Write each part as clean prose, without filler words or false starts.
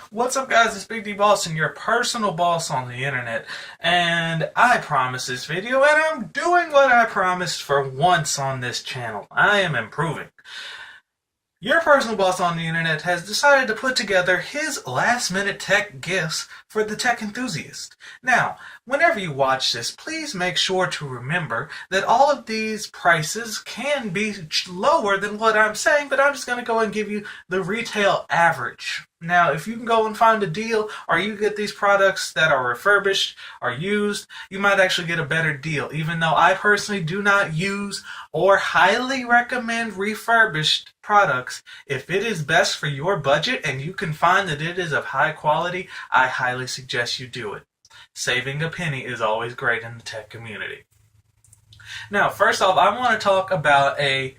What's up, guys? It's BigDBossin, your personal boss on the internet, and I promised this video, and I'm doing what I promised for once on this channel. I am improving. Your personal boss on the internet has decided to put together his last-minute tech gifts for the tech enthusiast. Now, whenever you watch this, please make sure to remember that all of these prices can be lower than what I'm saying, but I'm just going to go and give you the retail average. Now, if you can go and find a deal, or you get these products that are refurbished or used, you might actually get a better deal, even though I personally do not use or highly recommend refurbished products. If it is best for your budget and you can find that it is of high quality, I highly suggest you do it. Saving a penny is always great in the tech community. Now, first off, I want to talk about a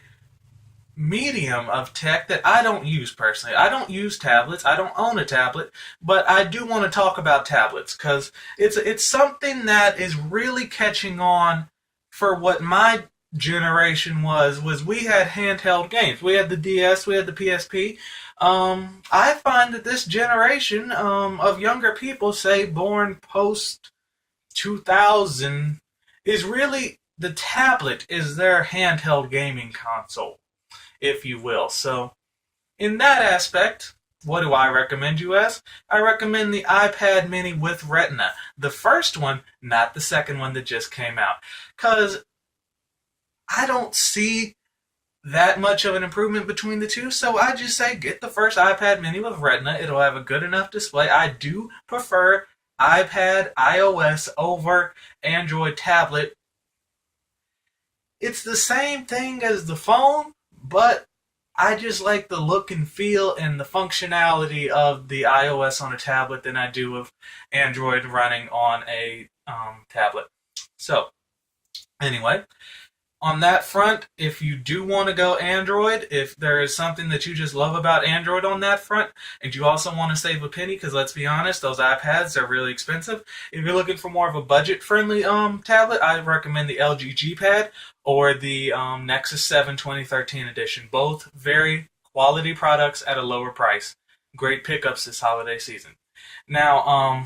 medium of tech that I don't use personally. I don't use tablets. I don't own a tablet, but I do want to talk about tablets because it's something that is really catching on for what my generation was we had handheld games. We had the DS, we had the PSP. I find that this generation of younger people, say born post 2000, is really the tablet is their handheld gaming console, if you will. So, in that aspect, what do I recommend you as? I recommend the iPad mini with Retina. The first one, not the second one that just came out. Because I don't see that much of an improvement between the two, so I just say get the first iPad mini with Retina. It'll have a good enough display. I do prefer iPad iOS over Android tablet. It's the same thing as the phone, but I just like the look and feel and the functionality of the iOS on a tablet than I do of Android running on a tablet. So, anyway, on that front, if you do want to go Android, if there is something that you just love about Android on that front, and you also want to save a penny, because let's be honest, those iPads are really expensive. If you're looking for more of a budget-friendly tablet, I recommend the LG G Pad or the Nexus 7 2013 edition. Both very quality products at a lower price. Great pickups this holiday season. Now,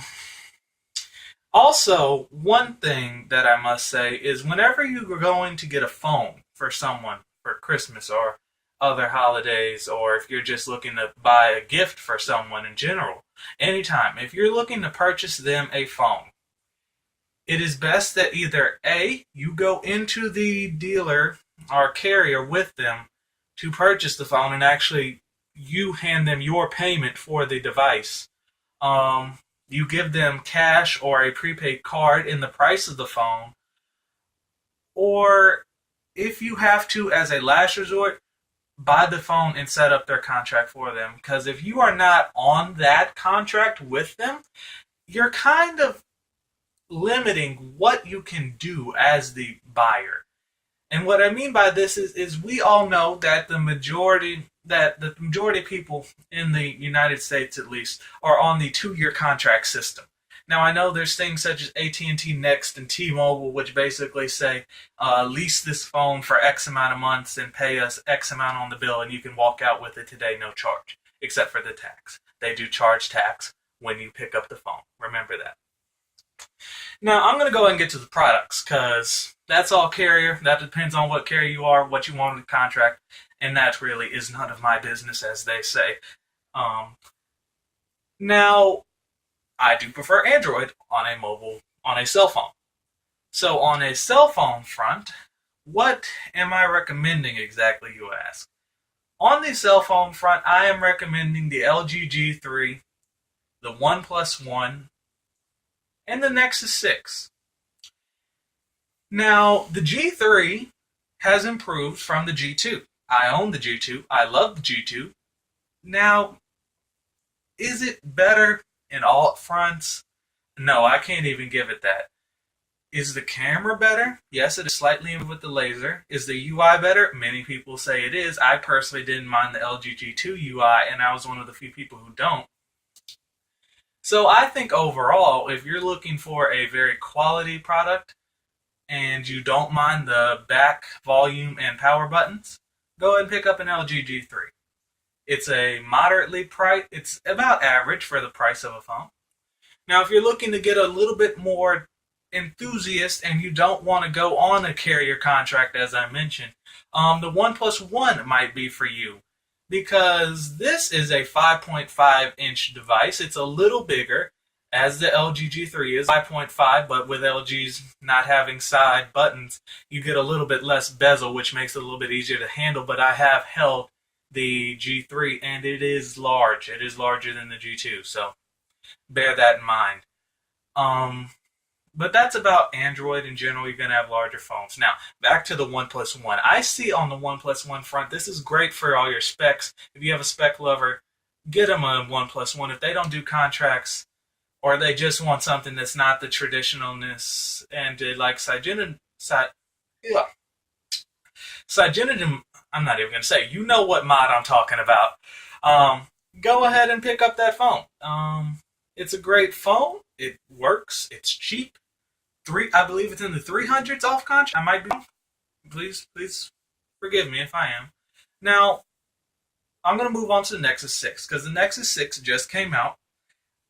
also, one thing that I must say is whenever you are going to get a phone for someone for Christmas or other holidays, or if you're just looking to buy a gift for someone in general, anytime, if you're looking to purchase them a phone, it is best that either A, you go into the dealer or carrier with them to purchase the phone and actually you hand them your payment for the device. You give them cash or a prepaid card in the price of the phone. Or if you have to, as a last resort, buy the phone and set up their contract for them. Because if you are not on that contract with them, you're kind of limiting what you can do as the buyer. And what I mean by this is we all know that the majority of people in the United States, at least, are on the 2-year contract system. Now, I know there's things such as AT&T Next and T-Mobile, which basically say, lease this phone for X amount of months and pay us X amount on the bill, and you can walk out with it today, no charge, except for the tax. They do charge tax when you pick up the phone. Remember that. Now, I'm going to go ahead and get to the products, because that's all carrier. That depends on what carrier you are, what you want in the contract, and that really is none of my business, as they say. Now, I do prefer Android on a cell phone. So on a cell phone front, what am I recommending exactly, you ask? On the cell phone front, I am recommending the LG G3, the OnePlus One, and the Nexus 6. Now, the G3 has improved from the G2. I own the G2. I love the G2. Now, is it better in all fronts? No, I can't even give it that. Is the camera better? Yes, it is slightly improved with the laser. Is the UI better? Many people say it is. I personally didn't mind the LG G2 UI, and I was one of the few people who don't. So I think overall, if you're looking for a very quality product and you don't mind the back volume and power buttons, go ahead and pick up an LG G3. It's a moderately price. It's about average for the price of a phone. Now, if you're looking to get a little bit more enthusiast and you don't want to go on a carrier contract, as I mentioned, the OnePlus One might be for you because this is a 5.5-inch device. It's a little bigger, as the LG G3 is 5.5, but with LG's not having side buttons, you get a little bit less bezel, which makes it a little bit easier to handle. But I have held the G3, and it is large. It is larger than the G2, so bear that in mind. But that's about Android in general. You're going to have larger phones. Now, back to the OnePlus One. I see on the OnePlus One front, this is great for all your specs. If you have a spec lover, get them a OnePlus One. If they don't do contracts, or they just want something that's not the traditionalness, and they like Cyanogen, I'm not even going to say. You know what mod I'm talking about. Go ahead and pick up that phone. It's a great phone. It works. It's cheap. I believe it's in the 300s off contract. I might be wrong. Please forgive me if I am. Now, I'm going to move on to the Nexus 6 because the Nexus 6 just came out.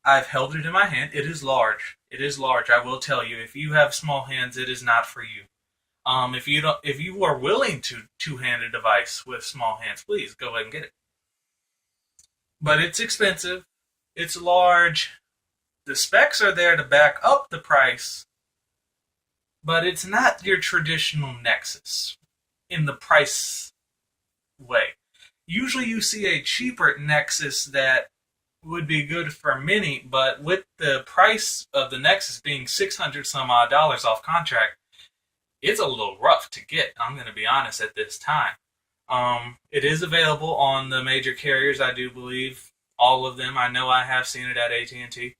I've held it in my hand. It is large. It is large. I will tell you, if you have small hands, it is not for you. If you are willing to two-hand a device with small hands, please go ahead and get it. But it's expensive. It's large. The specs are there to back up the price, but it's not your traditional Nexus in the price way. Usually you see a cheaper Nexus that would be good for many, but with the price of the Nexus being $600 some odd off contract, it's a little rough to get. I'm going to be honest at this time. It is available on the major carriers, I do believe. All of them. I know I have seen it at AT&T.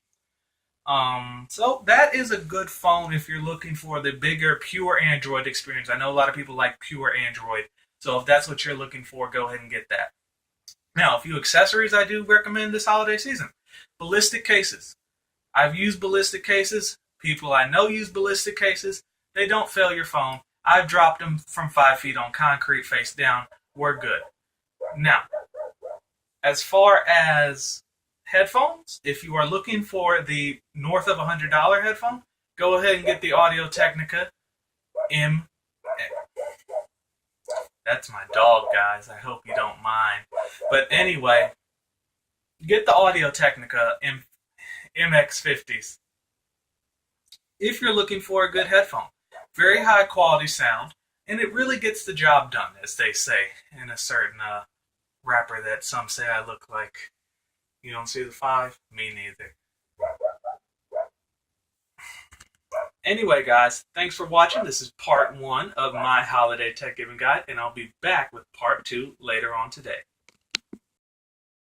So that is a good phone if you're looking for the bigger, pure Android experience. I know a lot of people like pure Android. So if that's what you're looking for, go ahead and get that. Now, a few accessories I do recommend this holiday season. Ballistic cases. I've used ballistic cases. People I know use ballistic cases. They don't fail your phone. I've dropped them from 5 feet on concrete face down. We're good. Now, as far as headphones, if you are looking for the north of $100 headphone, go ahead and get the Audio-Technica M. That's my dog, guys. I hope you don't mind. But anyway, get the Audio-Technica MX50s. If you're looking for a good headphone, very high quality sound, and it really gets the job done, as they say in a certain rapper that some say I look like. You don't see the 5? Me neither. Anyway, guys, thanks for watching. This is part 1 of my holiday tech giving guide, and I'll be back with part 2 later on today.